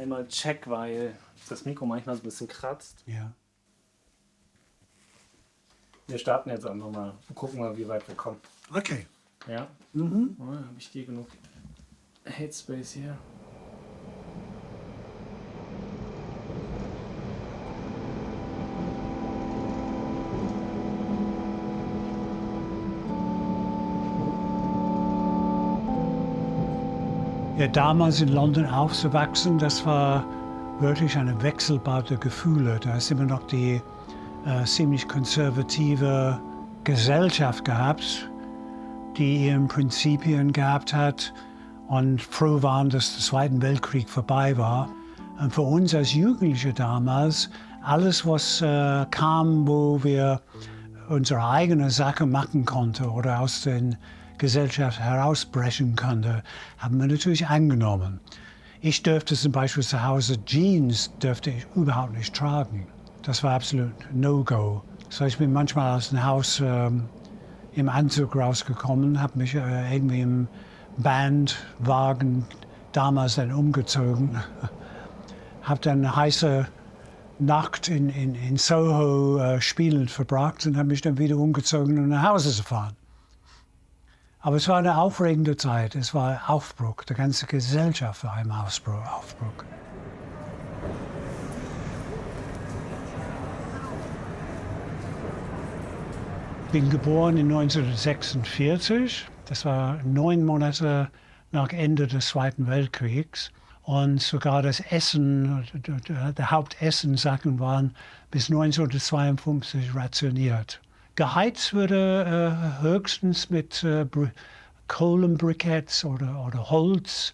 einmal check, weil das Mikro manchmal so ein bisschen kratzt. Ja. Wir starten jetzt einfach mal und gucken mal, wie weit wir kommen. Okay. Ja? Mhm. Oh, habe ich hier genug Headspace hier? Ja, damals in London aufzuwachsen, das war wirklich eine Wechselbad der Gefühle. Da ist immer noch die ziemlich konservative Gesellschaft gehabt, die ihren Prinzipien gehabt hat und froh waren, dass der Zweite Weltkrieg vorbei war. Und für uns als Jugendliche damals, alles was kam, wo wir unsere eigene Sache machen konnten oder aus der Gesellschaft herausbrechen konnten, haben wir natürlich angenommen. Ich dürfte zum Beispiel zu Hause Jeans dürfte ich überhaupt nicht tragen. Das war absolut No-Go. So, ich bin manchmal aus dem Haus im Anzug rausgekommen, habe mich irgendwie im Bandwagen damals dann umgezogen, habe dann eine heiße Nacht in Soho spielend verbracht und habe mich dann wieder umgezogen und nach Hause gefahren. Aber es war eine aufregende Zeit, es war Aufbruch, die ganze Gesellschaft war im Aufbruch. Ich bin geboren in 1946, das war 9 Monate nach Ende des Zweiten Weltkriegs. Und sogar das Essen, der Hauptessensachen waren bis 1952 rationiert. Geheizt wurde höchstens mit Kohlenbriketts oder Holz.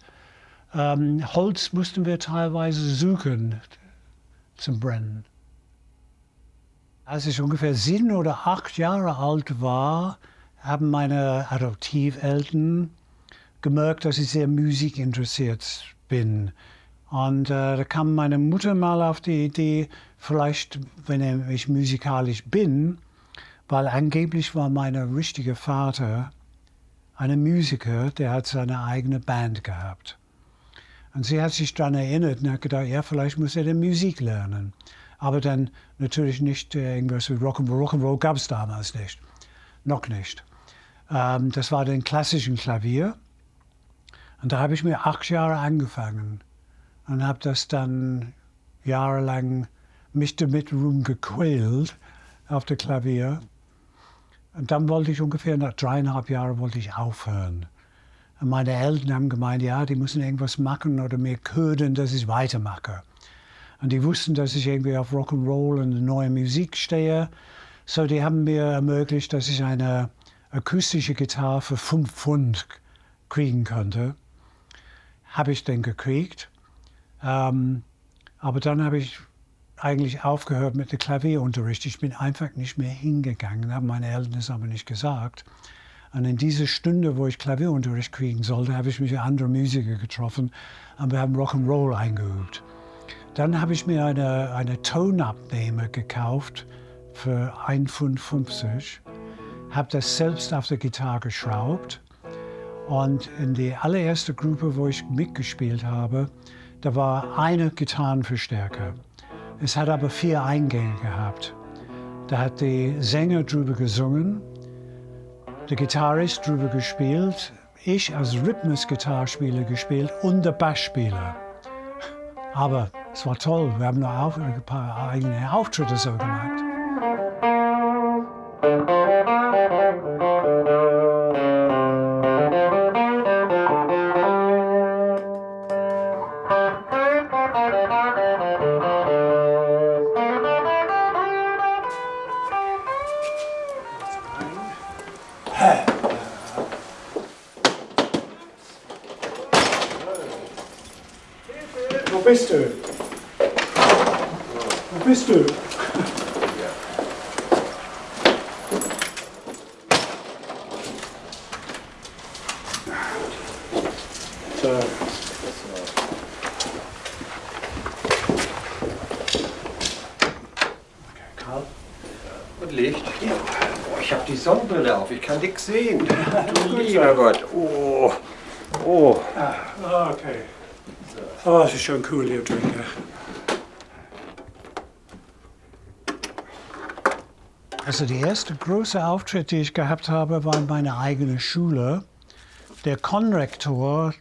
Holz mussten wir teilweise suchen zum Brennen. Als ich ungefähr 7 oder 8 Jahre alt war, haben meine Adoptiveltern gemerkt, dass ich sehr musikinteressiert bin. Und da kam meine Mutter mal auf die Idee, vielleicht, wenn ich musikalisch bin, weil angeblich war mein richtiger Vater ein Musiker, der hat seine eigene Band gehabt. Und sie hat sich daran erinnert und hat gedacht, ja, vielleicht muss er die Musik lernen. Aber dann natürlich nicht irgendwas wie Rock'n'Roll. Rock'n'Roll gab es damals nicht. Noch nicht. Das war den klassischen Klavier. Und da habe ich mir 8 Jahre angefangen und habe das dann jahrelang mich damit rumgequält auf dem Klavier. Und dann wollte ich ungefähr nach 3,5 Jahren wollte ich aufhören. Und meine Eltern haben gemeint, ja, die müssen irgendwas machen oder mir ködern, dass ich weitermache. Und die wussten, dass ich irgendwie auf Rock'n'Roll und neue Musik stehe. So, die haben mir ermöglicht, dass ich eine akustische Gitarre für 5 Pfund kriegen konnte. Habe ich den gekriegt. Aber dann habe ich eigentlich aufgehört mit dem Klavierunterricht. Ich bin einfach nicht mehr hingegangen, haben meine Eltern es aber nicht gesagt. Und in dieser Stunde, wo ich Klavierunterricht kriegen sollte, habe ich mich mit anderen Musikern getroffen und wir haben Rock'n'Roll eingeübt. Dann habe ich mir eine Tonabnehmer gekauft für 1,50 Pfund, habe das selbst auf der Gitarre geschraubt und in die allererste Gruppe, wo ich mitgespielt habe, da war eine Gitarrenverstärker. Es hat aber 4 Eingänge gehabt. Da hat der Sänger drüber gesungen, der Gitarrist drüber gespielt, ich als Rhythmus-Gitarrespieler gespielt und der Bassspieler. Aber es war toll, wir haben noch ein paar eigene Auftritte so gemacht. Wo bist du? Wo bist du? So. Karl? Und Licht? Ja. Oh, ich habe die Sonnenbrille auf, ich kann nichts sehen. Du lieber Gott. Oh. Oh. Ah, okay. So. Oh, es ist schon cool hier drin. Ja. Also der erste große Auftritt, den ich gehabt habe, war in meiner eigenen Schule. Der Konrektor,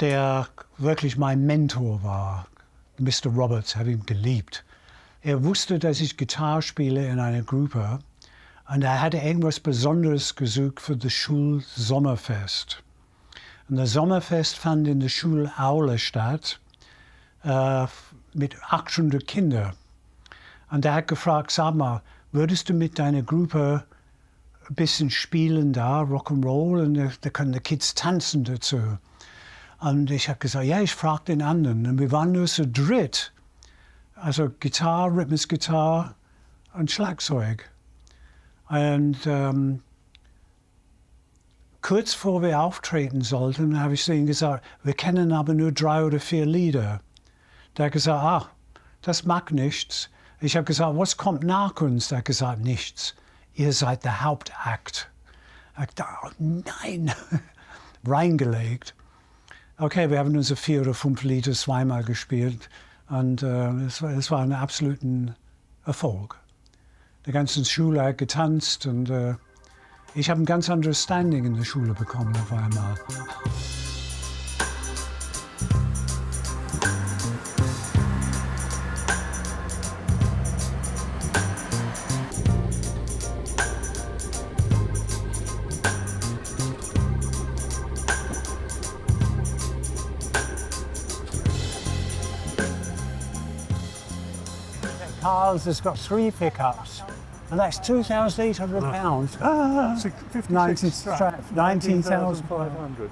der wirklich mein Mentor war, Mr. Roberts, habe ihn geliebt. Er wusste, dass ich Gitarre spiele in einer Gruppe und er hatte irgendwas Besonderes gesucht für das Schulsommerfest. Und das Sommerfest fand in der Schulaule statt mit 800 Kindern. Und er hat gefragt, sag mal, würdest du mit deiner Gruppe ein bisschen spielen da, Rock'n'Roll, und da können die Kids tanzen dazu. Und ich habe gesagt, ja, ich frage den anderen. Und wir waren nur zu dritt. Also Gitarre, Rhythmusgitarre und Schlagzeug. Und kurz vor wir auftreten sollten, habe ich zu ihm gesagt, wir kennen aber nur 3 oder 4 Lieder. Der hat gesagt, das mag nichts. Ich habe gesagt, was kommt nach uns? Der hat gesagt, nichts. Ihr seid der Hauptakt. Ich dachte, oh nein, reingelegt. Okay, wir haben unsere 4 oder 5 Lieder zweimal gespielt und es war ein absoluter Erfolg. Die ganze Schule hat getanzt und ich habe ein ganz anderes Standing in der Schule bekommen auf einmal. Carl's has got 3 pickups, and that's £2,800. Ah, 56 straps, 19,500.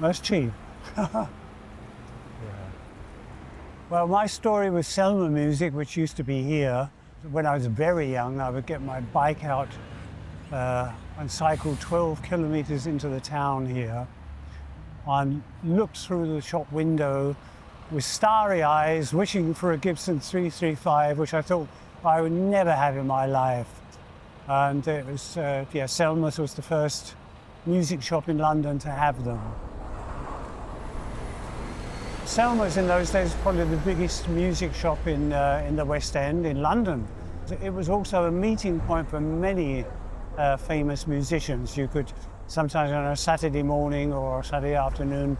That's cheap. Yeah. Well, my story with Selma Music, which used to be here, when I was very young, I would get my bike out and cycle 12 kilometers into the town here and look through the shop window with starry eyes, wishing for a Gibson 335, which I thought I would never have in my life. And it was, Selma's was the first music shop in London to have them. Selma's in those days was probably the biggest music shop in the West End in London. It was also a meeting point for many famous musicians. You could sometimes on a Saturday morning or a Saturday afternoon,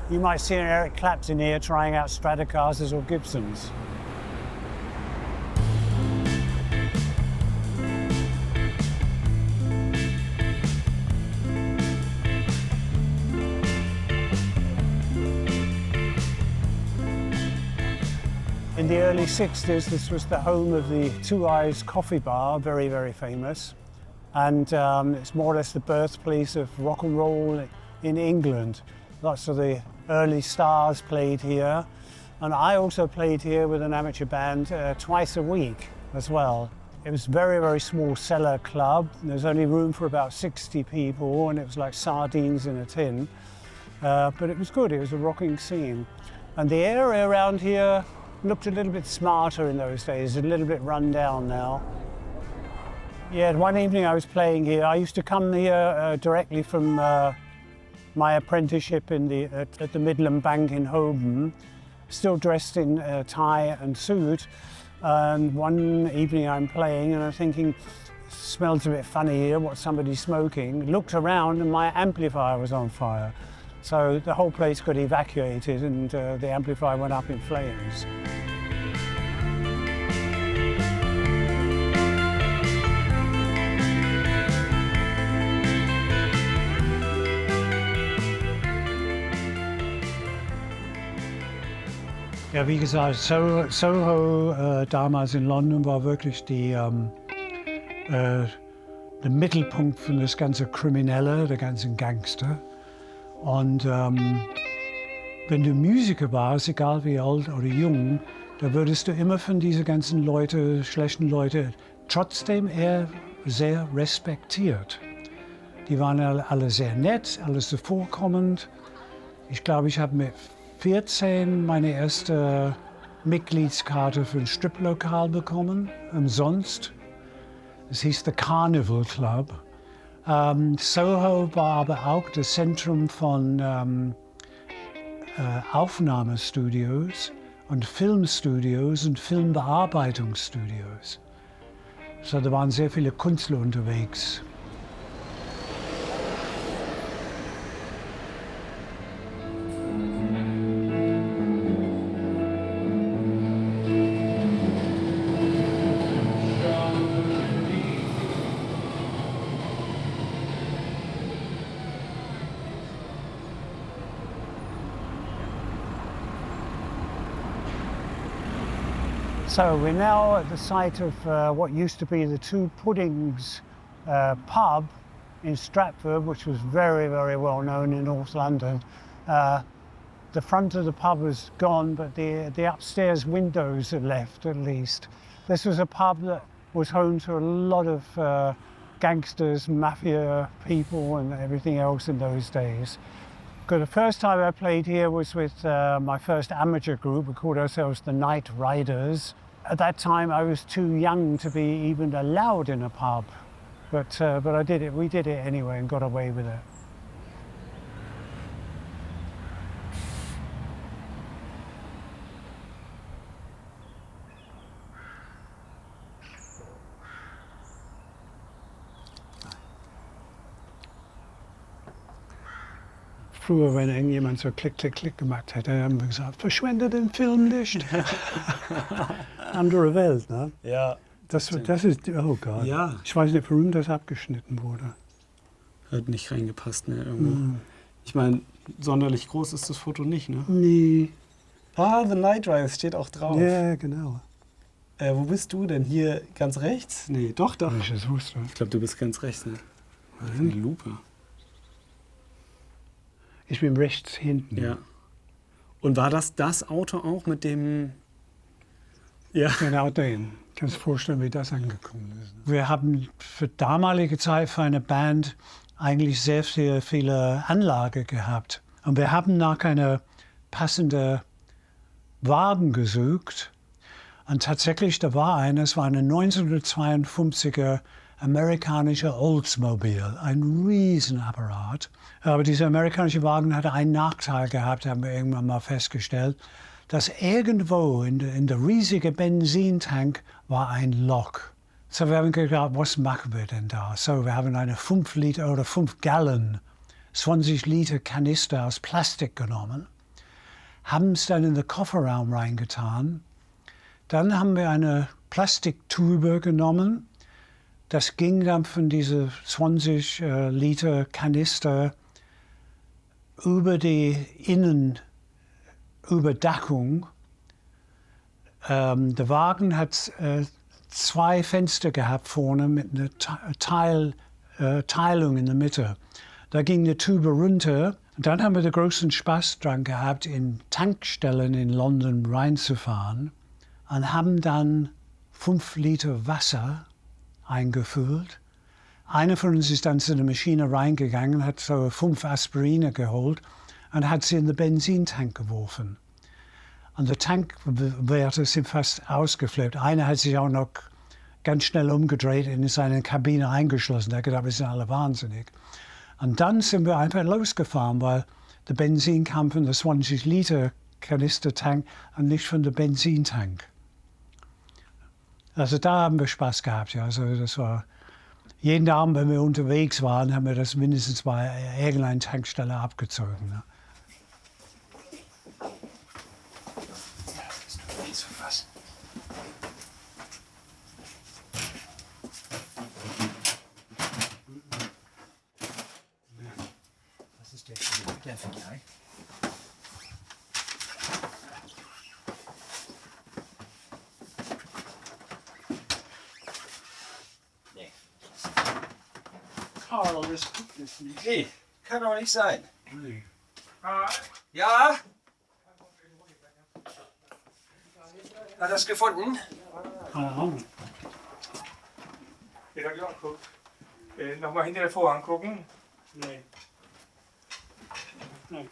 you might see an Eric Clapton here trying out Stradicators or Gibsons. In the early 60s, this was the home of the Two Eyes Coffee Bar, very, very famous. And it's more or less the birthplace of rock and roll in England. Lots of the early stars played here. And I also played here with an amateur band twice a week as well. It was a very, very small cellar club. There's only room for about 60 people, and it was like sardines in a tin. But it was good, it was a rocking scene. And the area around here looked a little bit smarter in those days, a little bit run down now. Yeah, one evening I was playing here. I used to come here directly from my apprenticeship at the Midland Bank in Holborn, still dressed in tie and suit. And one evening I'm playing and I'm thinking, smells a bit funny here, what's somebody smoking? Looked around and my amplifier was on fire. So the whole place got evacuated and the amplifier went up in flames. Ja, wie gesagt, Soho damals in London war wirklich der Mittelpunkt für das ganze Kriminelle, der ganzen Gangster. Und wenn du Musiker warst, egal wie alt oder jung, da würdest du immer von diesen ganzen Leuten, schlechten Leuten, trotzdem eher sehr respektiert. Die waren alle sehr nett, alles zuvorkommend. Ich glaube, ich habe mit 14 meine erste Mitgliedskarte für ein Striplokal bekommen, umsonst. Es hieß The Carnival Club. Soho war aber auch das Zentrum von Aufnahmestudios und Filmstudios und Filmbearbeitungsstudios. So, da waren sehr viele Künstler unterwegs. So we're now at the site of what used to be the Two Puddings pub in Stratford, which was very, very well known in North London. The front of the pub was gone, but the upstairs windows are left at least. This was a pub that was home to a lot of gangsters, mafia people and everything else in those days. Because the first time I played here was with my first amateur group. We called ourselves the Night Riders. At that time I was too young to be even allowed in a pub, but I did it. We did it anyway and got away with it. Früher, wenn irgendjemand so Klick, Klick, Klick gemacht hätte, haben wir gesagt, verschwende den Film nicht. Andere Welt, ne? Ja. Das ist, oh Gott. Ja. Ich weiß nicht, warum das abgeschnitten wurde. Hat nicht reingepasst, ne? Irgendwo. Ich meine, sonderlich groß ist das Foto nicht, ne? Nee. Ah, The Night Riders steht auch drauf. Ja, genau. Wo bist du denn? Hier ganz rechts? Nee, doch. Wenn ich das wusste. Ich glaube, du bist ganz rechts, ne? Die Lupe. Ich bin rechts hinten. Ja. Und war das Auto auch mit dem... Ja. Genau den. Kannst du dir vorstellen, wie das angekommen ist. Wir haben für damalige Zeit für eine Band eigentlich sehr, sehr viele Anlage gehabt. Und wir haben nach einer passenden Wagen gesucht. Und tatsächlich, da war einer, es war eine 1952er amerikanischer Oldsmobile, ein Riesenapparat. Aber dieser amerikanische Wagen hatte einen Nachteil gehabt, haben wir irgendwann mal festgestellt, dass irgendwo in der riesigen Benzintank war ein Loch. So wir haben gedacht, was machen wir denn da? So wir haben eine 5 Liter oder 5 Gallon, 20 Liter Kanister aus Plastik genommen, haben es dann in den Kofferraum reingetan. Dann haben wir eine Plastiktube genommen. Das ging dann von dieser 20 Liter Kanister über die Innenüberdachung. Der Wagen hat 2 Fenster gehabt vorne mit einer Teilung in der Mitte. Da ging die Tube runter. Und dann haben wir den großen Spaß dran gehabt, in Tankstellen in London reinzufahren und haben dann 5 Liter Wasser eingefüllt. Einer von uns ist dann zu der Maschine reingegangen, hat so 5 Aspirine geholt und hat sie in den Benzintank geworfen. Und die Tankwerte sind fast ausgeflippt. Einer hat sich auch noch ganz schnell umgedreht und in seine Kabine eingeschlossen. Der hat gedacht, wir sind alle wahnsinnig. Und dann sind wir einfach losgefahren, weil der Benzin kam von der 20 Liter Kanistertank und nicht von der Benzintank. Also da haben wir Spaß gehabt. Ja. Also das war jeden Abend, wenn wir unterwegs waren, haben wir das mindestens bei irgendeiner Tankstelle abgezogen. Ne. Was ist der Vergleich? Carl, das guckt es nicht. Nee, kann doch nicht sein. Ja? Hat das gefunden? Keine Ahnung. Ja, klar, guck. Nochmal hinter der Vorhang gucken. Nee. Nee.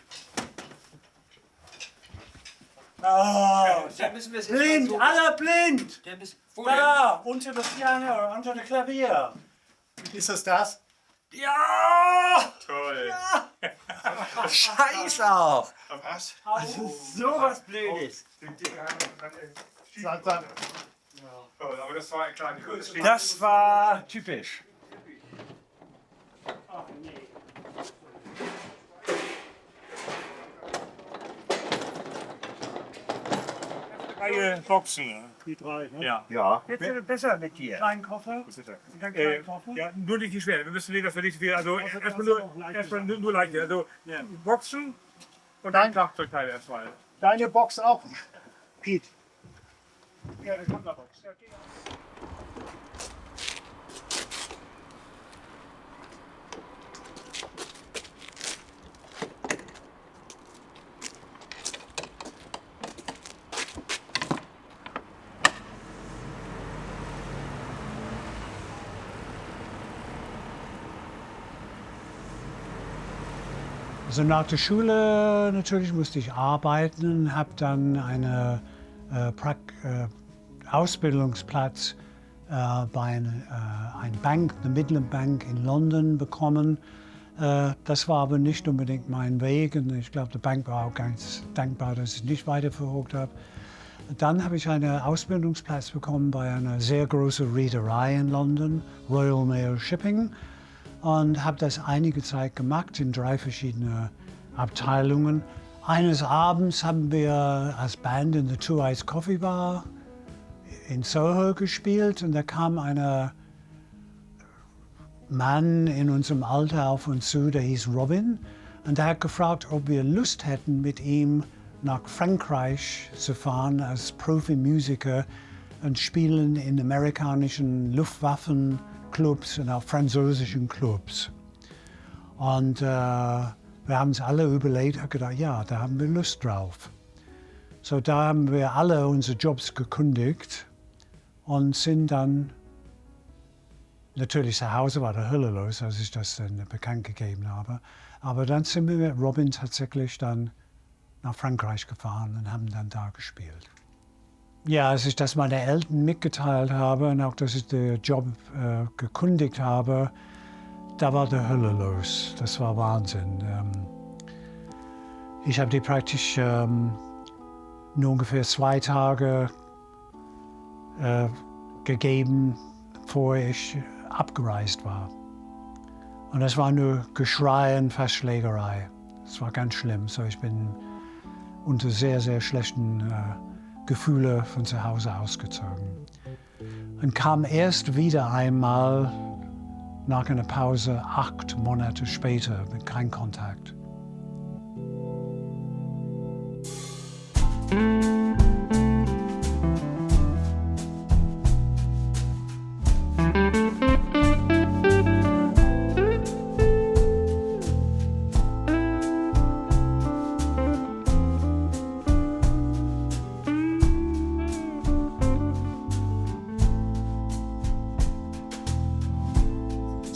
Oh, Da müssen wir es blind, alle blind! Der bis, wo denn? Da, unter das Piano, unter dem Klavier. Ist das das? Ja! Toll. Ja. Scheiß auch! Was? Also sowas Blödes. Aber das war ein kleiner Unterschied. Das war typisch. Drei Boxen. Die 3, ne? Ja. Ja. Jetzt besser mit dir. Kleinen Koffer. Ja, nur nicht die schwer. Wir müssen nicht, dass wir nicht viel. Also erstmal nur leichte. Also Boxen und dann Schlagzeugteile erstmal. Deine Box auch, Pete. Ja, das kommt noch Box. Ja, okay. Also nach der Schule natürlich musste ich arbeiten, habe dann einen Ausbildungsplatz bei einer Bank, der Midland Bank in London bekommen. Das war aber nicht unbedingt mein Weg und ich glaube, die Bank war auch ganz dankbar, dass ich nicht weiterverfolgt habe. Dann habe ich einen Ausbildungsplatz bekommen bei einer sehr großen Reederei in London, Royal Mail Shipping. Und habe das einige Zeit gemacht in 3 verschiedenen Abteilungen. Eines Abends haben wir als Band in der Two Eyes Coffee Bar in Soho gespielt und da kam ein Mann in unserem Alter auf uns zu, der hieß Robin. Und er hat gefragt, ob wir Lust hätten, mit ihm nach Frankreich zu fahren als Profimusiker und spielen in amerikanischen Luftwaffenclubs und auch französischen Clubs. Und wir haben es alle überlegt und gedacht, ja, da haben wir Lust drauf. So, da haben wir alle unsere Jobs gekündigt und sind dann, natürlich zu Hause war der Hölle los, als ich das dann bekannt gegeben habe. Aber dann sind wir mit Robin tatsächlich dann nach Frankreich gefahren und haben dann da gespielt. Ja, als ich das meinen Eltern mitgeteilt habe und auch, dass ich den Job gekündigt habe, da war die Hölle los. Das war Wahnsinn. Ich habe die praktisch nur ungefähr 2 Tage gegeben, bevor ich abgereist war. Und das war nur Geschrei und Verschlägerei. Das war ganz schlimm. So, ich bin unter sehr, sehr schlechten Gefühlen von zu Hause ausgezogen. Und kam erst wieder einmal nach einer Pause 8 Monate später mit keinem Kontakt.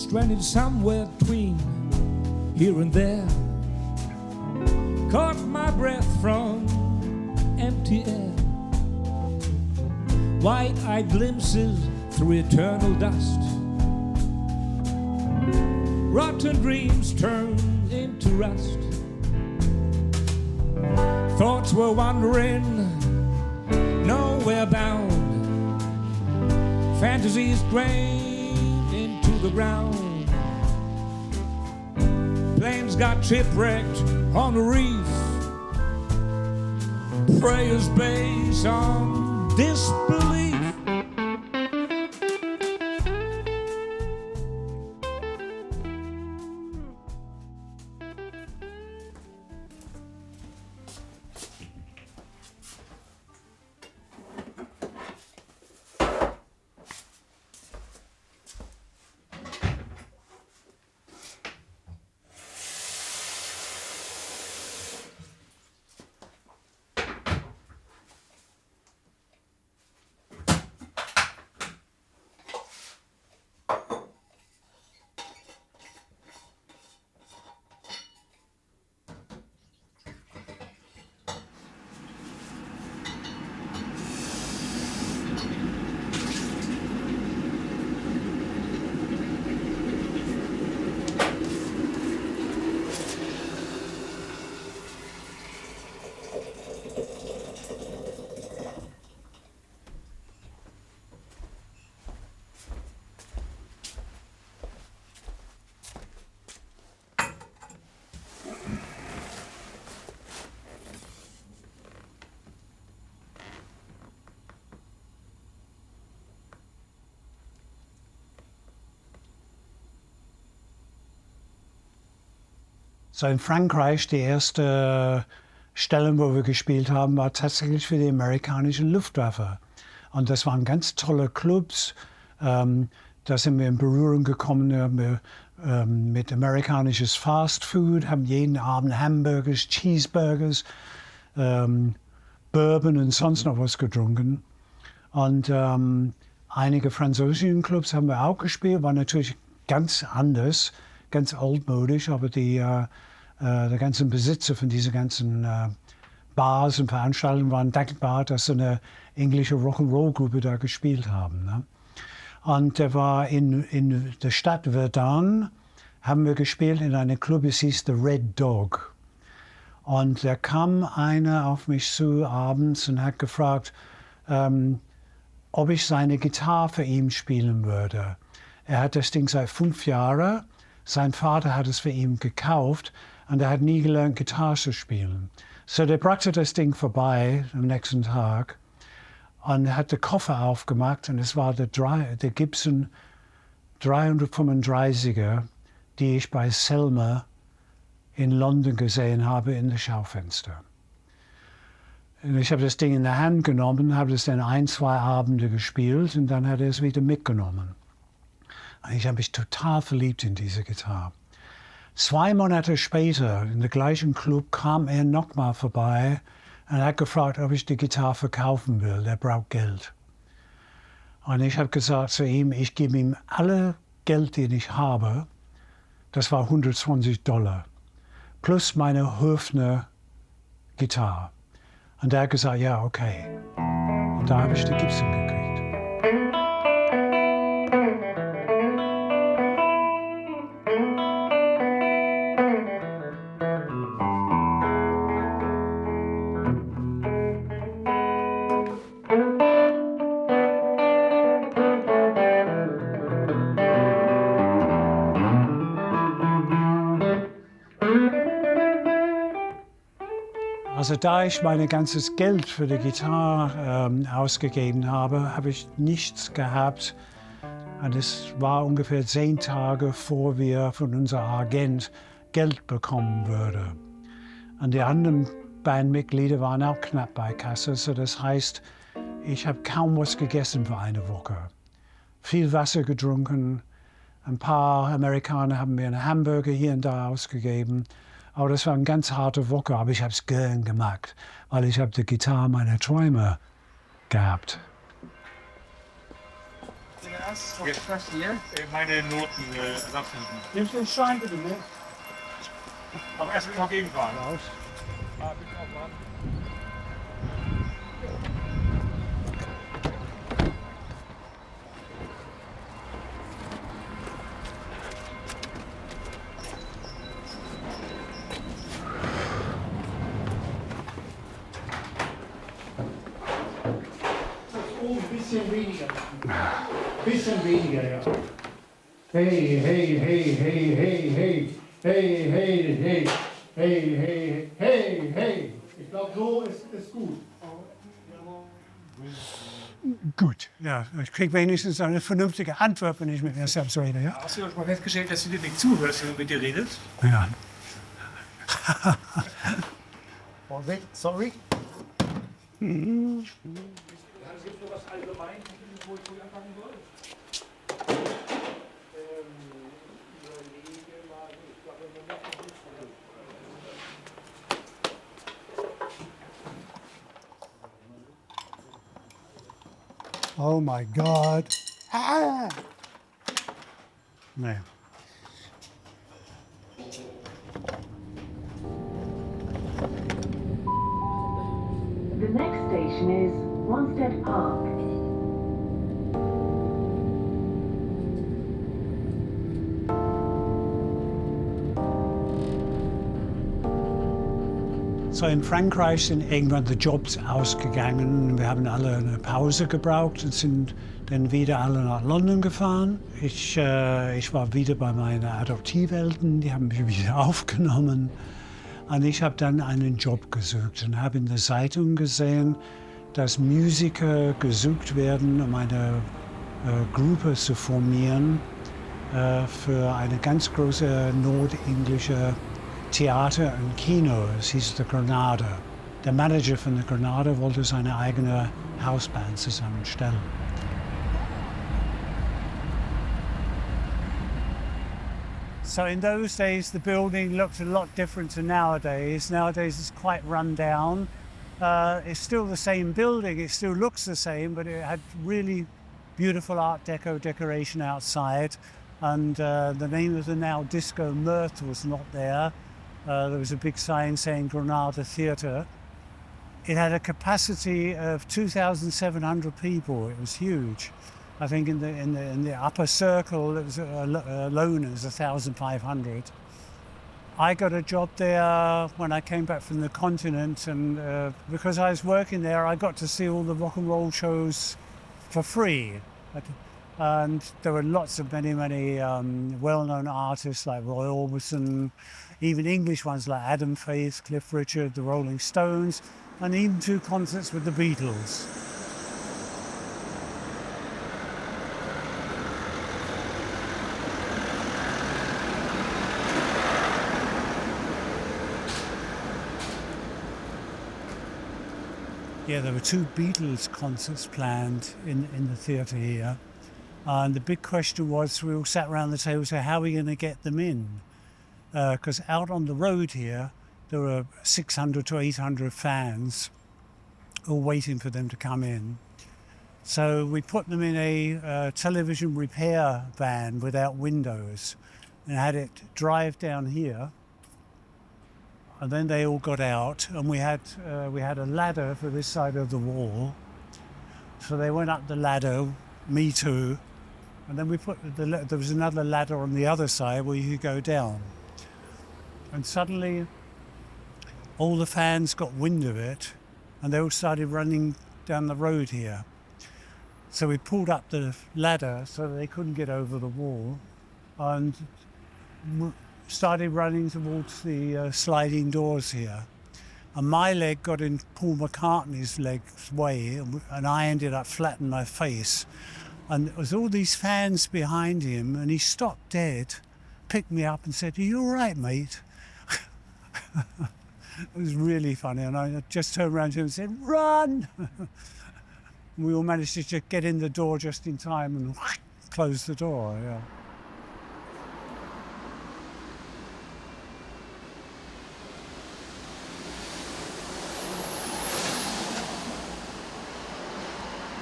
Stranded somewhere between here and there, caught my breath from empty air, wide-eyed glimpses through eternal dust, rotten dreams turned into rust, thoughts were wandering, nowhere bound, fantasies drained into the ground. Planes got shipwrecked on the reef. Prayers based on disbelief. So in Frankreich, die erste Stellen, wo wir gespielt haben, war tatsächlich für die amerikanische Luftwaffe. Und das waren ganz tolle Clubs. Da sind wir in Berührung gekommen mit amerikanisches Fast Food, haben jeden Abend Hamburgers, Cheeseburgers, Bourbon und sonst noch was getrunken. Und einige französische Clubs haben wir auch gespielt, war natürlich ganz anders, ganz altmodisch, aber der ganze Besitzer von diesen ganzen Bars und Veranstaltungen waren dankbar, dass so eine englische Rock'n'Roll-Gruppe da gespielt haben. Ne? Und der war in der Stadt Verdun, haben wir gespielt in einem Club, es hieß The Red Dog. Und da kam einer auf mich zu abends und hat gefragt, ob ich seine Gitarre für ihn spielen würde. Er hat das Ding seit 5 Jahren, sein Vater hat es für ihn gekauft und er hat nie gelernt, Gitarre zu spielen. So der brachte das Ding vorbei am nächsten Tag und er hat den Koffer aufgemacht und es war der Gibson 335er, die ich bei Selmer in London gesehen habe in das Schaufenster. Und ich habe das Ding in der Hand genommen, habe es dann 1, 2 Abende gespielt und dann hat er es wieder mitgenommen. Und ich habe mich total verliebt in diese Gitarre. 2 Monate später, in dem gleichen Club, kam er nochmal vorbei und hat gefragt, ob ich die Gitarre verkaufen will. Der braucht Geld. Und ich habe gesagt zu ihm, ich gebe ihm alle Geld, den ich habe. Das war $120. Plus meine Höfner Gitarre. Und er hat gesagt, ja, okay. Und da habe ich die Gibson gekriegt. Also da ich mein ganzes Geld für die Gitarre ausgegeben habe, habe ich nichts gehabt. Und es war ungefähr 10 Tage, bevor wir von unserem Agent Geld bekommen würden. Und die anderen Bandmitglieder waren auch knapp bei Kasse. So das heißt, ich habe kaum was gegessen für eine Woche. Viel Wasser getrunken. Ein paar Amerikaner haben mir einen Hamburger hier und da ausgegeben. Aber das war eine ganz harte Woche, aber ich habe es gern gemacht, weil ich habe die Gitarre meiner Träume gehabt. Jetzt was hier? Meine Noten, Ersatznoten. Nimmst du den Schein bitte mit? Aber erst mal gegenfahren. Raus. Bisschen weniger. Bisschen weniger, ja. Hey, hey, hey, hey, hey, hey. Hey, hey, hey. Hey, hey, hey, hey. Ich glaube, so ist gut. Gut, ja, ich kriege wenigstens eine vernünftige Antwort, wenn ich mit mir selbst rede. Ja? Hast du schon mal festgestellt, dass du dir nicht zuhörst, wenn du mit dir redest? Ja. Vorsicht, sorry. Oh my God. Ah! Nee. The next station is Wanstead Park. So in Frankreich sind irgendwann die Jobs ausgegangen. Wir haben alle eine Pause gebraucht und sind dann wieder alle nach London gefahren. Ich war wieder bei meinen Adoptiveltern, die haben mich wieder aufgenommen. Und ich habe dann einen Job gesucht und habe in der Zeitung gesehen, dass Musiker gesucht werden, um eine Gruppe zu formieren für eine ganz große nordenglische Theater und Kino. Es hieß The Granada. Der Manager von der Granada wollte seine eigene Hausband zusammenstellen. So in those days, the building looked a lot different to nowadays. Nowadays, it's quite run down. It's still the same building. It still looks the same, but it had really beautiful Art Deco decoration outside. And the name of the now Disco Mirth was not there. There was a big sign saying Granada Theatre. It had a capacity of 2,700 people. It was huge. I think in the upper circle, it was alone it was 1,500. I got a job there when I came back from the continent, and because I was working there, I got to see all the rock and roll shows for free. And there were lots of many well-known artists like Roy Orbison, even English ones like Adam Faith, Cliff Richard, the Rolling Stones, and even 2 concerts with the Beatles. Yeah, there were 2 Beatles concerts planned in the theatre here. And the big question was, we all sat around the table and said, how are we going to get them in? Because out on the road here, there were 600 to 800 fans all waiting for them to come in. So we put them in a television repair van without windows and had it drive down here. And then they all got out, and we had a ladder for this side of the wall. So they went up the ladder, me too, and then we put there was another ladder on the other side where you could go down. And suddenly, all the fans got wind of it, and they all started running down the road here. So we pulled up the ladder so that they couldn't get over the wall, and started running towards the sliding doors here. And my leg got in Paul McCartney's leg's way, and I ended up flat in my face. And there was all these fans behind him, and he stopped dead, picked me up and said, "Are you all right, mate?" It was really funny, and I just turned around to him and said, "Run!" We all managed to just get in the door just in time and close the door, yeah.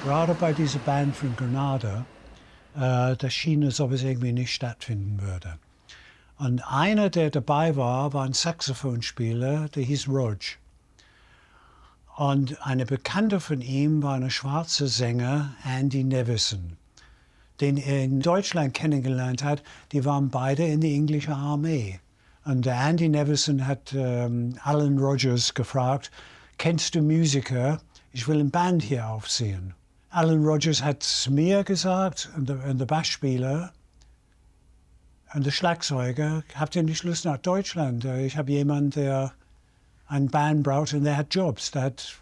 Gerade bei dieser Band von Granada, da schien es, ob es irgendwie nicht stattfinden würde. Und einer, der dabei war ein Saxophonspieler, der hieß Rodge. Und eine Bekannte von ihm war ein schwarzer Sänger, Andy Nevison, den er in Deutschland kennengelernt hat. Die waren beide in der englischen Armee. Und der Andy Nevison hat Alan Rogers gefragt, kennst du Musiker? Ich will eine Band hier aufziehen. Alan Rogers hat es mir gesagt, und der Bassspieler und der Schlagzeuger, habt ihr nicht Lust nach Deutschland? Ich habe jemanden, der eine Band braucht, und der hat Jobs, der hat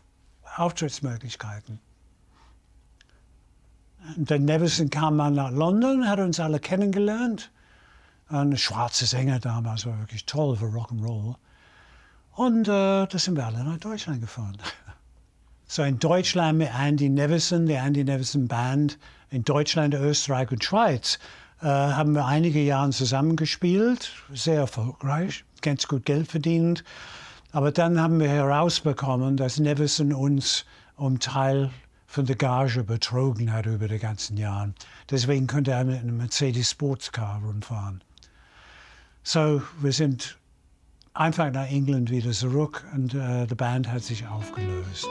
Auftrittsmöglichkeiten. Und der Nevison kam mal nach London, hat uns alle kennengelernt. Ein schwarzer Sänger damals, war wirklich toll für Rock'n'Roll. Und da sind wir alle nach Deutschland gefahren. So in Deutschland mit Andy Nevison, der Andy Nevison Band, in Deutschland, Österreich und Schweiz haben wir einige Jahre zusammengespielt, sehr erfolgreich, ganz gut Geld verdient. Aber dann haben wir herausbekommen, dass Nevison uns Teil von der Gage betrogen hat über die ganzen Jahre. Deswegen konnte er mit einem Mercedes Sportscar rumfahren. So, wir sind einfach nach England wieder zurück, und die Band hat sich aufgelöst.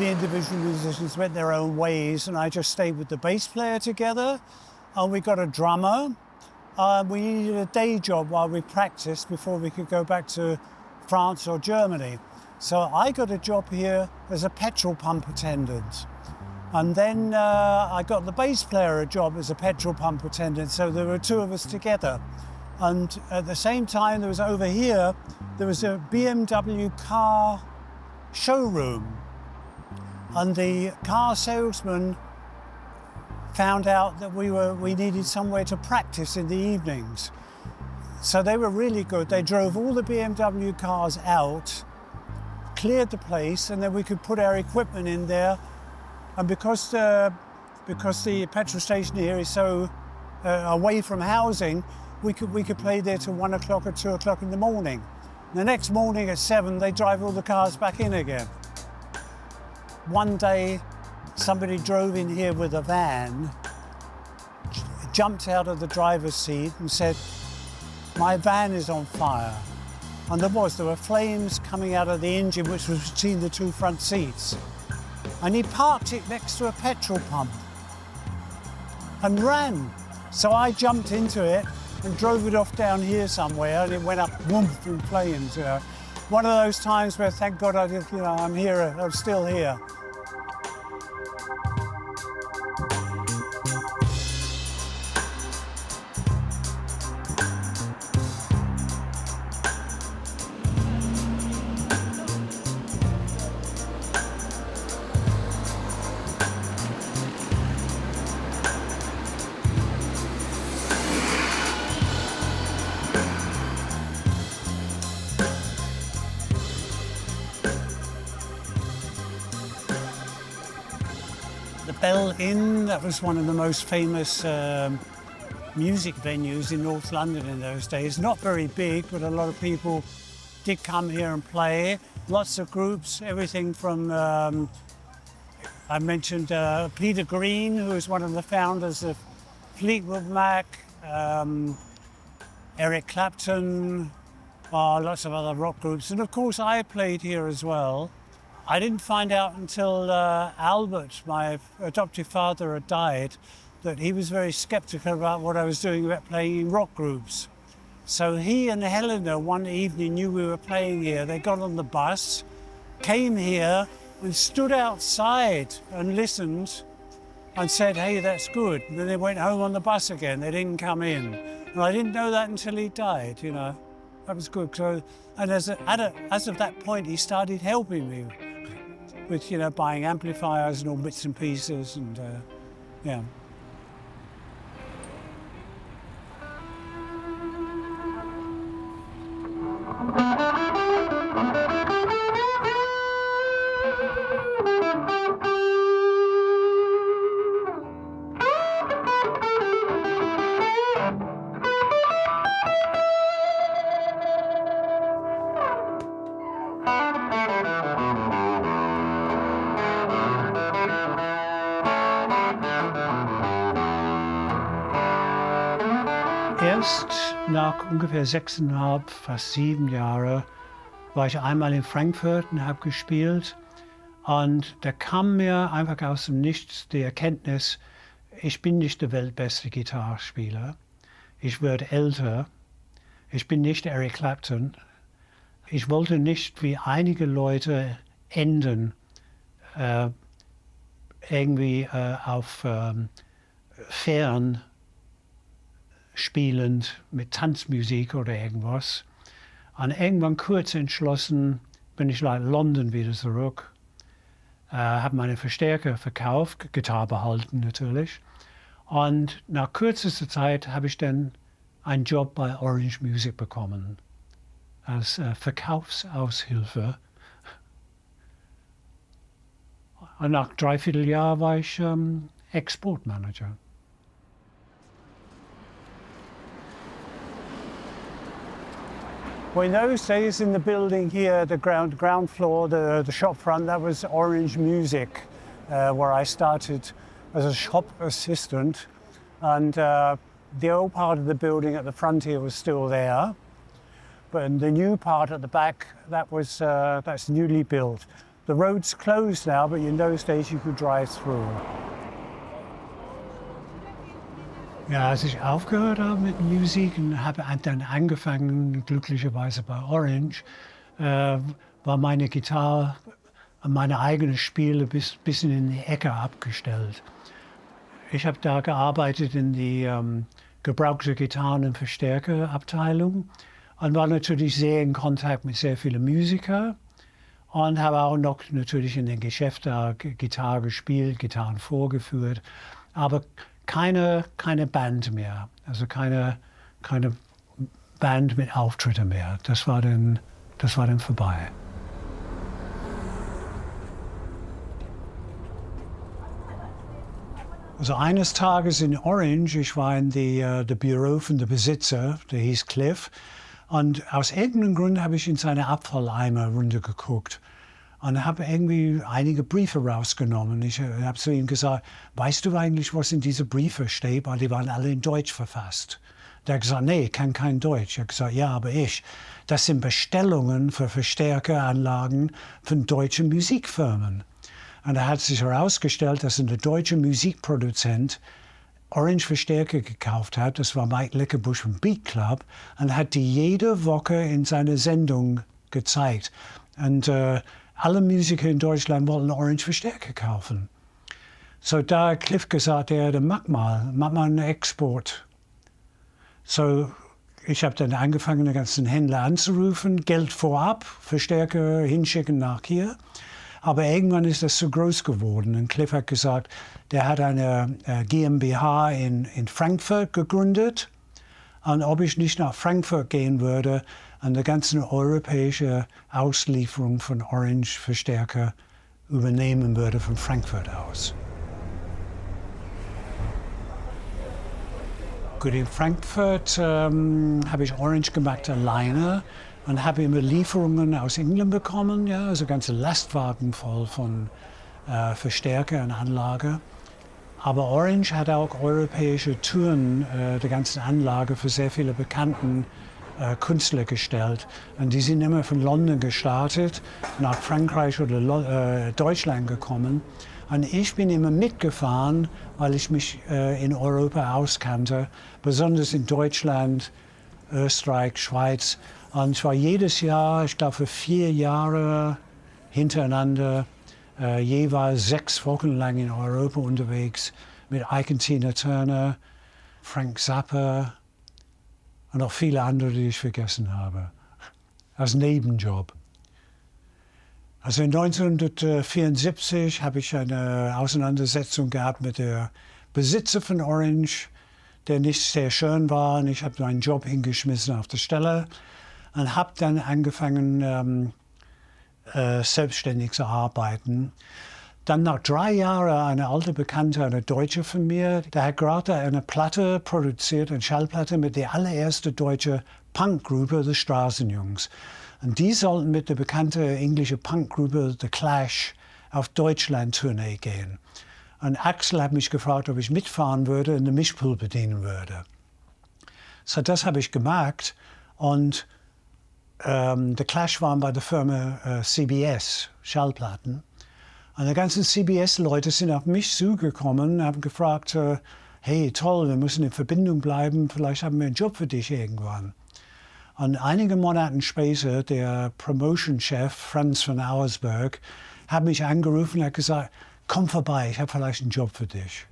the individual musicians went their own ways, and I just stayed with the bass player together. And we got a drummer. We needed a day job while we practiced before we could go back to France or Germany. So I got a job here as a petrol pump attendant. And then I got the bass player a job as a petrol pump attendant, so there were two of us together. And at the same time, there was over here, there was a BMW car showroom. And the car salesman found out that we needed somewhere to practice in the evenings. So they were really good. They drove all the BMW cars out, cleared the place, and then we could put our equipment in there. And because the petrol station here is so away from housing, we could play there till 1 o'clock or 2 o'clock in the morning. The next morning at 7, they drive all the cars back in again. One day, somebody drove in here with a van, jumped out of the driver's seat and said, "My van is on fire." And there were flames coming out of the engine, which was between the two front seats. And he parked it next to a petrol pump and ran. So I jumped into it and drove it off down here somewhere, and it went up whoomph in flames. You know, one of those times where, thank God, I'm here. I'm still here. Bell Inn, that was one of the most famous music venues in North London in those days. Not very big, but a lot of people did come here and play. Lots of groups, everything from, I mentioned Peter Green, who was one of the founders of Fleetwood Mac, Eric Clapton, lots of other rock groups. And of course I played here as well. I didn't find out until Albert, my adoptive father, had died, that he was very skeptical about what I was doing about playing in rock groups. So he and Helena one evening knew we were playing here. They got on the bus, came here and stood outside and listened and said, "Hey, that's good." And then they went home on the bus again. They didn't come in. And I didn't know that until he died, you know. That was good. So, and as of that point, he started helping me with, you know, buying amplifiers and all bits and pieces, and yeah. Erst nach ungefähr 6,5, fast 7 Jahre war ich einmal in Frankfurt und habe gespielt. Und da kam mir einfach aus dem Nichts die Erkenntnis, ich bin nicht der weltbeste Gitarrespieler. Ich werde älter. Ich bin nicht Eric Clapton. Ich wollte nicht wie einige Leute enden, irgendwie auf Fern spielend mit Tanzmusik oder irgendwas. Und irgendwann kurz entschlossen bin ich nach London wieder zurück, habe meine Verstärker verkauft, Gitarre behalten natürlich. Und nach kürzester Zeit habe ich dann einen Job bei Orange Music bekommen, als Verkaufsaushilfe. Und nach 3/4 Jahr war ich Exportmanager. Well, in those days, in the building here, the ground floor, the shop front, that was Orange Music, where I started as a shop assistant. And the old part of the building at the front here was still there, but the new part at the back, that's newly built. The road's closed now, but in those days you could drive through. Ja, als ich aufgehört habe mit Musik und habe dann angefangen, glücklicherweise bei Orange, war meine Gitarre, meine eigene Spiele bisschen in die Ecke abgestellt. Ich habe da gearbeitet in die gebrauchte Gitarren- und Verstärkerabteilung und war natürlich sehr in Kontakt mit sehr vielen Musikern und habe auch noch natürlich in den Geschäften Gitarre gespielt, Gitarren vorgeführt, aber keine Band mehr, also keine Band mit Auftritten mehr. Das war dann vorbei. Also eines Tages in Orange, ich war in das Büro von dem Besitzer, der hieß Cliff, und aus irgendeinem Grund habe ich in seine Abfalleimer runtergeguckt und habe irgendwie einige Briefe rausgenommen. Ich habe zu ihm gesagt, weißt du eigentlich, was in diese Briefe steht? Weil die waren alle in Deutsch verfasst. Der hat gesagt, nee, ich kann kein Deutsch. Ich habe gesagt, ja, aber das sind Bestellungen für Verstärkeranlagen von deutschen Musikfirmen. Und da hat sich herausgestellt, dass ein deutscher Musikproduzent Orange Verstärker gekauft hat. Das war Mike Leckebusch vom Beat Club. Und hat die jede Woche in seiner Sendung gezeigt. Und alle Musiker in Deutschland wollten Orange Verstärker kaufen. So da hat Cliff gesagt, mach mal einen Export. So ich habe dann angefangen, den ganzen Händler anzurufen, Geld vorab, Verstärker hinschicken nach hier. Aber irgendwann ist das zu groß geworden. Und Cliff hat gesagt, der hat eine GmbH in Frankfurt gegründet. Und ob ich nicht nach Frankfurt gehen würde und die ganze europäische Auslieferung von Orange Verstärker übernehmen würde von Frankfurt aus. Gut, in Frankfurt habe ich Orange gemacht alleine und habe immer Lieferungen aus England bekommen, ja, also ganze Lastwagen voll von Verstärker und Anlage. Aber Orange hat auch europäische Touren der ganzen Anlage für sehr viele bekannten Künstler gestellt. Und die sind immer von London gestartet, nach Frankreich oder Deutschland gekommen. Und ich bin immer mitgefahren, weil ich mich in Europa auskannte, besonders in Deutschland, Österreich, Schweiz. Und ich war jedes Jahr, ich glaube für 4 Jahre hintereinander, jeweils 6 Wochen lang in Europa unterwegs mit Ike Turner, Frank Zappa und auch viele andere, die ich vergessen habe, als Nebenjob. Also 1974 habe ich eine Auseinandersetzung gehabt mit dem Besitzer von Orange, der nicht sehr schön war. Und ich habe meinen Job hingeschmissen auf der Stelle und habe dann angefangen, selbstständig zu arbeiten. Dann nach 3 Jahren eine alte Bekannte, eine Deutsche von mir, der hat gerade eine Platte produziert, eine Schallplatte mit der allerersten deutschen Punkgruppe, The Straßenjungs. Und die sollten mit der bekannten englischen Punkgruppe The Clash auf Deutschland-Tournee gehen. Und Axel hat mich gefragt, ob ich mitfahren würde und den Mischpult bedienen würde. So, das habe ich gemacht. Und The Clash waren bei der Firma CBS, Schallplatten. Und die ganzen CBS-Leute sind auf mich zugekommen und haben gefragt, hey, toll, wir müssen in Verbindung bleiben, vielleicht haben wir einen Job für dich irgendwann. Und einige Monate später, der Promotion-Chef Franz von Auersberg hat mich angerufen und hat gesagt, komm vorbei, ich habe vielleicht einen Job für dich.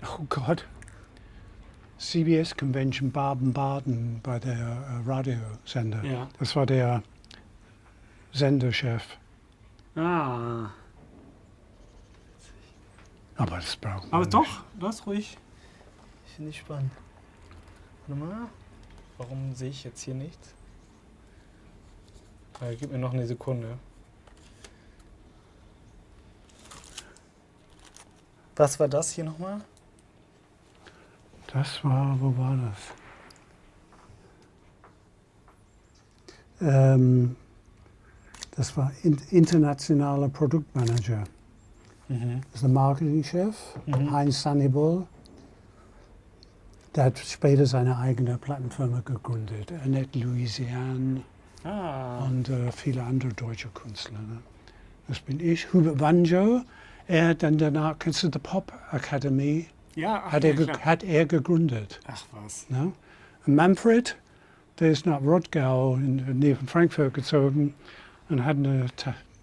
Oh Gott. CBS Convention Baden-Baden bei der Radiosender. Ja. Das war der Senderchef. Ah. Aber das braucht man Aber nicht. doch, das ist ruhig. Finde ich spannend. Warte mal. Warum sehe ich jetzt hier nichts? Gib mir noch eine Sekunde. Was war das hier nochmal? Das war, wo war das? Das war internationaler Produktmanager. Mhm. Das ist der Marketingchef, Heinz Sannibal. Der hat später seine eigene Plattenfirma gegründet, Annette Louisiane. und viele andere deutsche Künstler. Ne? Das bin ich. Hubert Wanjo, er hat dann danach, kennst du die Pop Academy? Ja, ach, Hat er gegründet. Ach was. Ne? Und Manfred, der ist nach Rottgau in der Nähe von Frankfurt gezogen und hat eine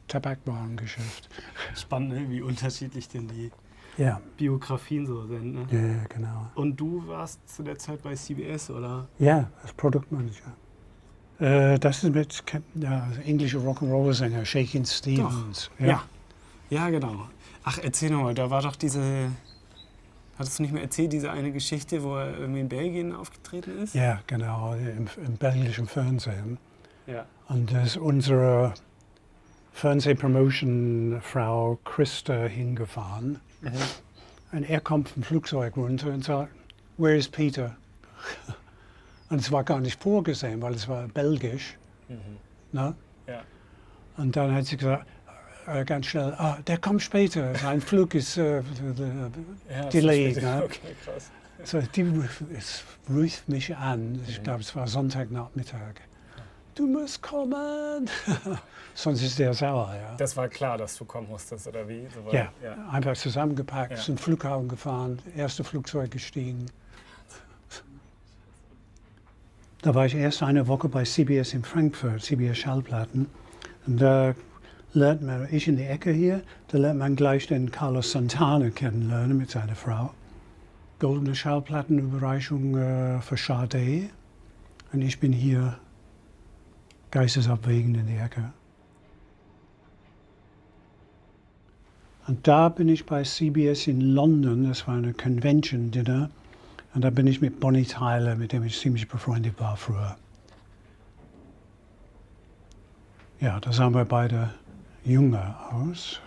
Tabakwarengeschäft. Spannend, ne? Wie unterschiedlich denn die Ja. Biografien so sind. Ne? Ja, genau. Und du warst zu der Zeit bei CBS, oder? Ja, als Produktmanager. Das ist mit englische Rock'n'Roll-Sänger, Shakin' Stevens. Ja. Ja, genau. Ach, erzähl nochmal, da war doch hattest du nicht mehr erzählt, diese eine Geschichte, wo er irgendwie in Belgien aufgetreten ist? Ja, genau, im belgischen Fernsehen. Ja. Und da ist unsere Fernsehpromotion-Frau Christa hingefahren. Und er kommt vom Flugzeug runter und sagt, "Where is Peter?" Und es war gar nicht vorgesehen, weil es war belgisch. Ne? Ja. Und dann hat sie gesagt, ganz schnell, der kommt später, sein Flug ist delayed. Ne? Okay, krass. So, es ruft mich an, ich glaube, es war Sonntagnachmittag. Du musst kommen! Sonst ist der sauer, ja. Das war klar, dass du kommen musstest, oder wie? So war, Ja, einfach zusammengepackt, Ja. zum Flughafen gefahren, erste Flugzeug gestiegen. Da war ich erst eine Woche bei CBS in Frankfurt, CBS Schallplatten. Und da lernt man, ich in die Ecke hier, da lernt man gleich den Carlos Santana kennenlernen mit seiner Frau. Goldene Schallplattenüberreichung für Sade. Und ich bin hier geistesabwägend in die Ecke. Und da bin ich bei CBS in London, das war eine Convention-Dinner. Und da bin ich mit Bonnie Tyler, mit dem ich ziemlich befreundet war früher. Ja, da sahen wir beide jünger aus.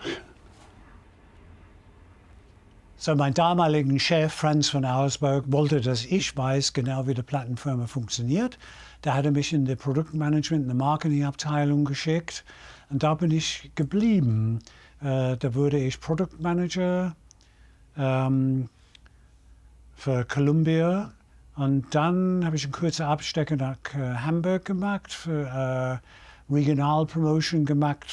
So, mein damaliger Chef, Franz von Auersberg, wollte, dass ich weiß, genau wie die Plattenfirma funktioniert. Da hat er mich in das Produktmanagement, in die Marketingabteilung geschickt. Und da bin ich geblieben. Da wurde ich Produktmanager für Columbia. Und dann habe ich einen kurzen Abstecher nach Hamburg gemacht, für Regionalpromotion gemacht,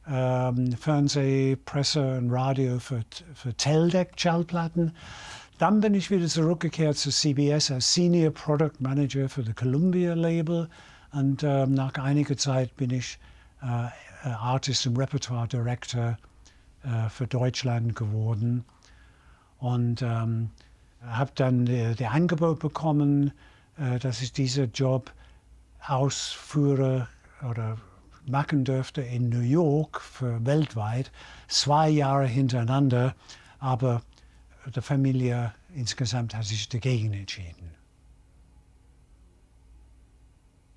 Fernseh, Presse und Radio für Teldec-Schallplatten. Dann bin ich wieder zurückgekehrt zu CBS als Senior Product Manager für das Columbia Label. Und nach einiger Zeit bin ich Artist und Repertoire Director für Deutschland geworden. Und habe dann das Angebot bekommen, dass ich diesen Job ausführe oder machen dürfte in New York für weltweit, 2 Jahre hintereinander, aber die Familie insgesamt hat sich dagegen entschieden.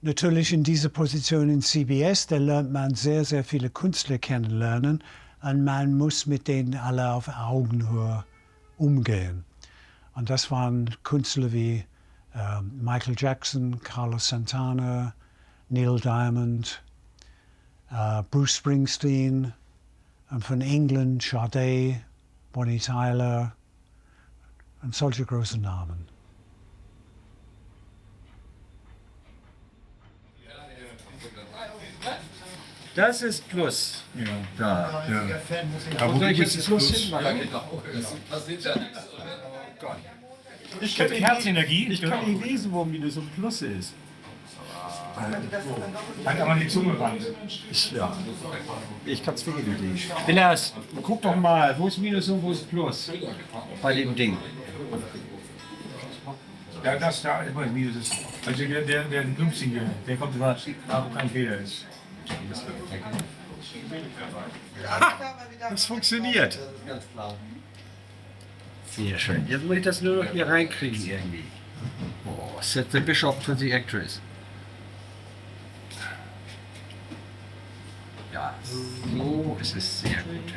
Natürlich in dieser Position in CBS, da lernt man sehr, sehr viele Künstler kennenlernen und man muss mit denen alle auf Augenhöhe umgehen. Und das waren Künstler wie Michael Jackson, Carlos Santana, Neil Diamond, Bruce Springsteen, und von England Sade, Bonnie Tyler und solche großen Namen. Das ist Plus. Ja. Da. Aber wo ist das Plus? Ich kann Herzenergie. Ich kann nicht lesen, warum das so ein Plus ist. Hat aber die Zunge ran. Ja. Ich kann es wirklich nicht lesen. Lars, guck doch mal, wo ist Minus und wo ist Plus? Bei dem Ding. Ja, das da ist mein Minus. Also der Nutzige, der kommt über, wo kein Fehler ist. Das funktioniert. Sehr schön. Jetzt muss ich das nur noch hier reinkriegen irgendwie. Oh, set the bishop to the actress. Ja, so ist es sehr gut.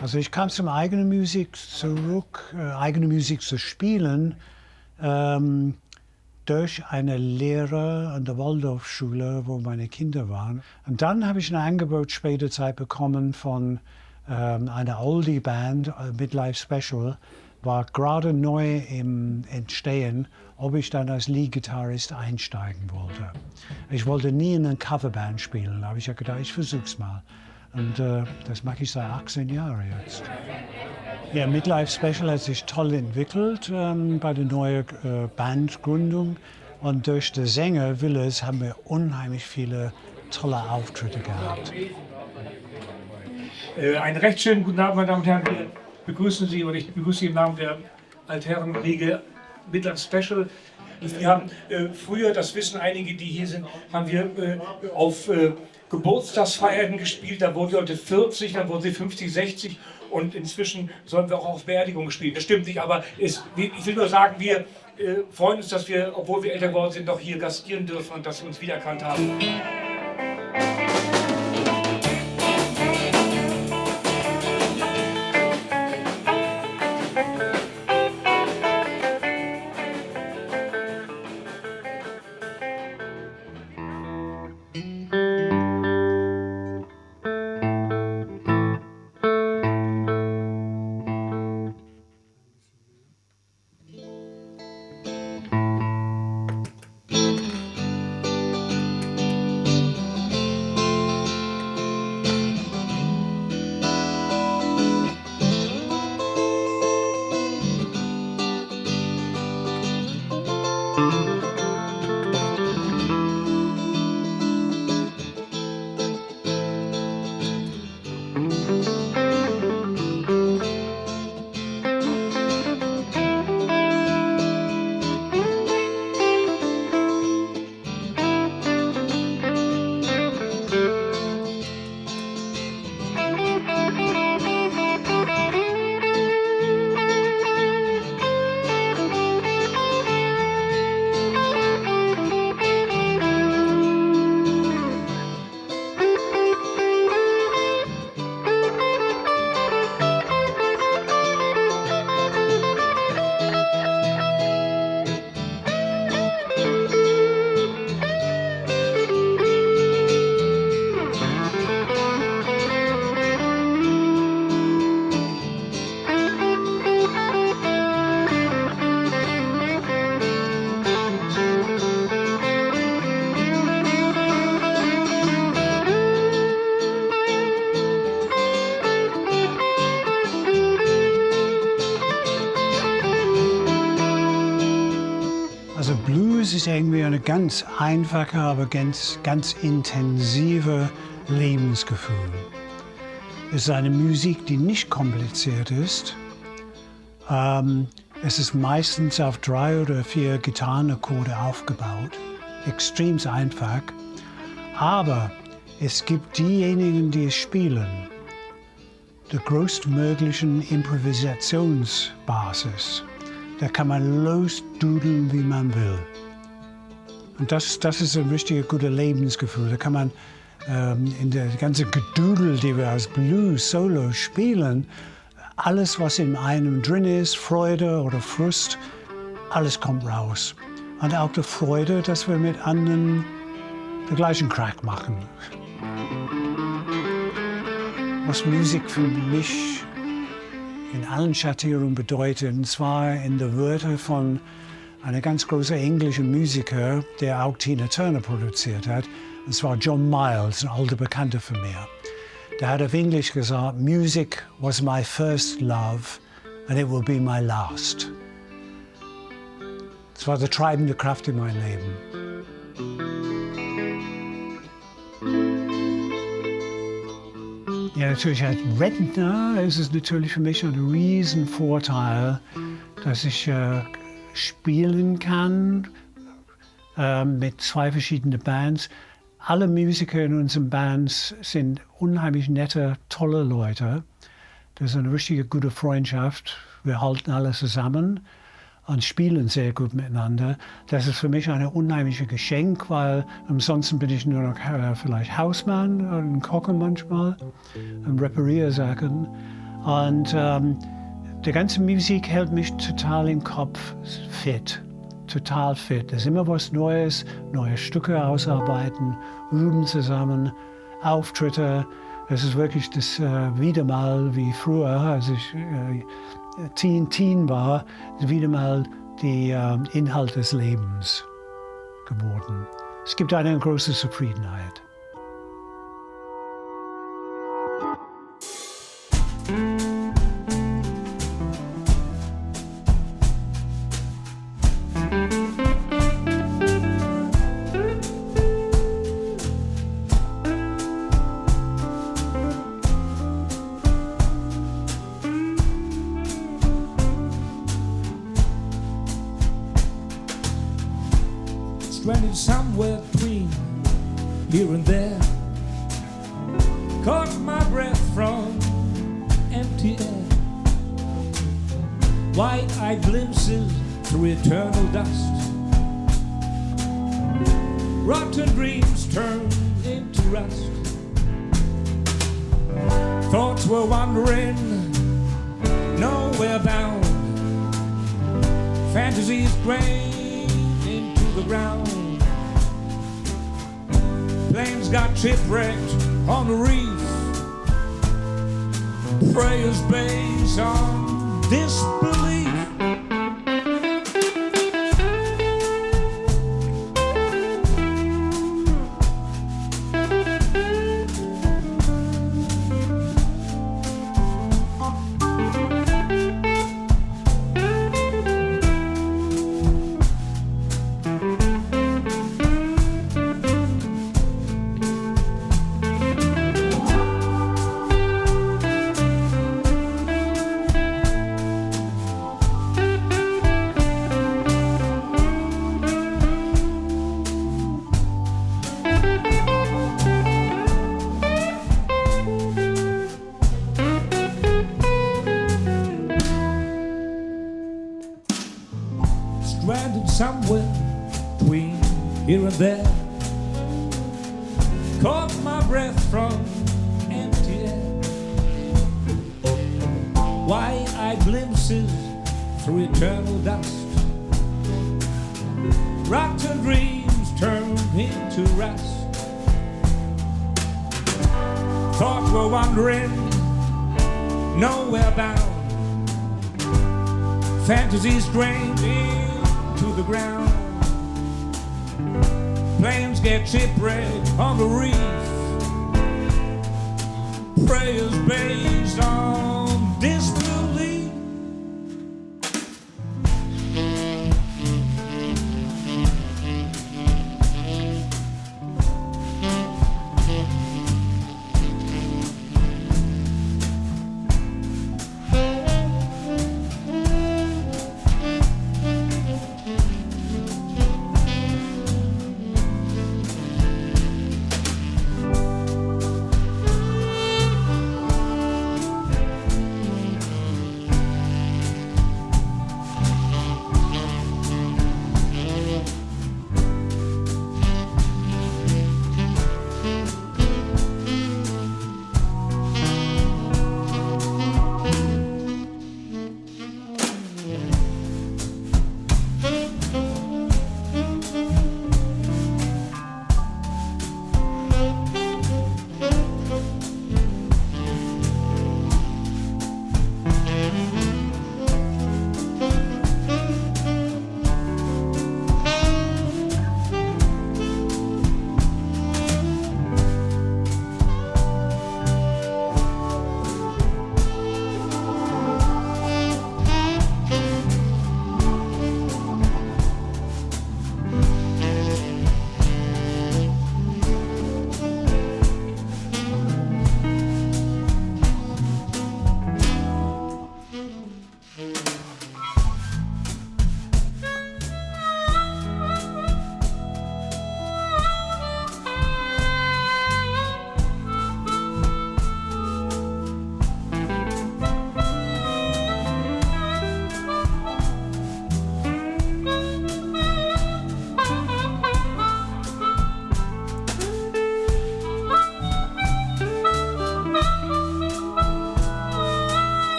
Also ich kam zum eigenen Musik zurück, eigene Musik zu spielen, durch eine Lehre an der Waldorfschule, wo meine Kinder waren. Und dann habe ich ein Angebot später Zeit bekommen von eine Oldie-Band, Midlife Special, war gerade neu im Entstehen, ob ich dann als Lead-Gitarrist einsteigen wollte. Ich wollte nie in einer Coverband spielen, da habe ich ja gedacht, ich versuch's mal. Und das mache ich seit 18 Jahren jetzt. Ja, Midlife Special hat sich toll entwickelt bei der neuen Bandgründung. Und durch den Sänger Willis haben wir unheimlich viele tolle Auftritte gehabt. Einen recht schönen guten Abend, meine Damen und Herren. Wir begrüßen Sie und ich begrüße Sie im Namen der Altherrenriege Midlife Special. Wir haben früher, das wissen einige, die hier sind, haben wir auf Geburtstagsfeiern gespielt. Da wurden die Leute 40, dann wurden sie 50, 60 und inzwischen sollen wir auch auf Beerdigungen spielen. Das stimmt nicht, aber ich will nur sagen, wir freuen uns, dass wir, obwohl wir älter geworden sind, noch hier gastieren dürfen und dass Sie uns wiedererkannt haben. Also Blues ist irgendwie eine ganz einfache, aber ganz intensive Lebensgefühl. Es ist eine Musik, die nicht kompliziert ist. Es ist meistens auf 3 oder 4 Gitarrenakkorde aufgebaut. Extrem einfach. Aber es gibt diejenigen, die es spielen, die größtmöglichen Improvisationsbasis. Da kann man losdudeln, wie man will. Und das ist ein richtig gutes Lebensgefühl. Da kann man in der ganzen Gedudel, die wir als Blues-Solo spielen, alles, was in einem drin ist, Freude oder Frust, alles kommt raus. Und auch die Freude, dass wir mit anderen den gleichen Crack machen. Was Musik für mich in allen Schattierungen bedeutet, und zwar in den Wörtern von einem ganz großen englischen Musiker, der auch Tina Turner produziert hat, und zwar John Miles, ein alter Bekannter von mir. Der hat auf Englisch gesagt, "Music was my first love and it will be my last." Das war die treibende Kraft in meinem Leben. Ja, natürlich als Rentner ist es natürlich für mich ein Riesenvorteil, dass ich spielen kann mit 2 verschiedenen Bands. Alle Musiker in unseren Bands sind unheimlich nette, tolle Leute. Das ist eine richtige gute Freundschaft. Wir halten alle zusammen und spielen sehr gut miteinander. Das ist für mich ein unheimliches Geschenk, weil ansonsten bin ich nur noch vielleicht Hausmann und koche manchmal und repariere Sachen. Und die ganze Musik hält mich total im Kopf fit, total fit. Es ist immer was Neues, neue Stücke ausarbeiten, üben zusammen, Auftritte. Es ist wirklich das wieder mal wie früher, als ich Teen war, wieder mal der Inhalt des Lebens geworden. Es gibt eine große Zufriedenheit. Stranded somewhere between here and there. Caught my breath from empty air. Wide-eyed glimpses through eternal dust. Rotten dreams turned into rust. Thoughts were wandering, nowhere bound. Fantasies drained into the ground. Planes got shipwrecked on the reef. Prayers based on disbelief. Stranded somewhere between here and there. Caught my breath from empty air. Wide-eyed glimpses through eternal dust. Rotten dreams turned into rust. Thoughts were wandering, nowhere bound. Fantasies drained into the ground. Planes get shipwrecked on the reef. Prayers based on